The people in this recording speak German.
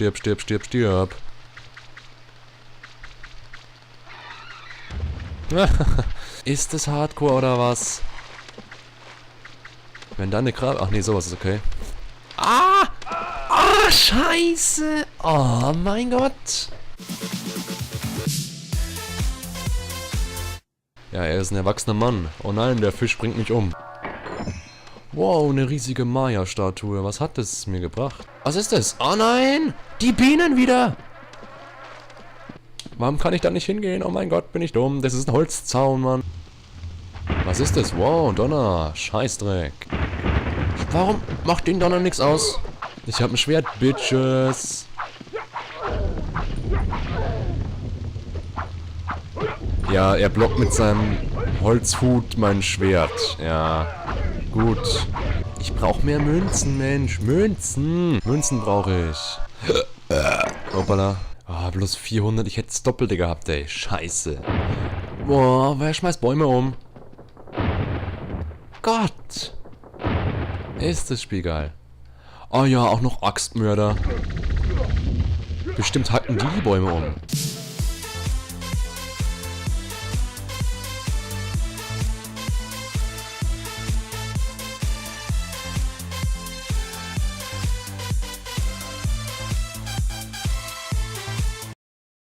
stirb, stirb, stirb, stirb. Ist das Hardcore oder was? Wenn da eine Grabe... Ach nee, sowas ist okay. Ah! Ah, scheiße! Oh mein Gott! Ja, er ist ein erwachsener Mann. Oh nein, der Fisch bringt mich um. Wow, eine riesige Maya-Statue. Was hat das mir gebracht? Was ist das? Oh nein! Die Bienen wieder! Warum kann ich da nicht hingehen? Oh mein Gott, bin ich dumm. Das ist ein Holzzaun, Mann. Was ist das? Wow, Donner. Scheißdreck. Warum macht den Donner nichts aus? Ich hab ein Schwert, Bitches. Ja, er blockt mit seinem Holzhut mein Schwert. Ja, gut. Ich brauche mehr Münzen, Mensch. Münzen. Münzen brauche ich. Hoppala. Ah, bloß 400. Ich hätte das Doppelte gehabt, ey. Scheiße. Boah, wer schmeißt Bäume um? Gott. Ist das Spiel geil. Oh ja, auch noch Axtmörder. Bestimmt hacken die Bäume um.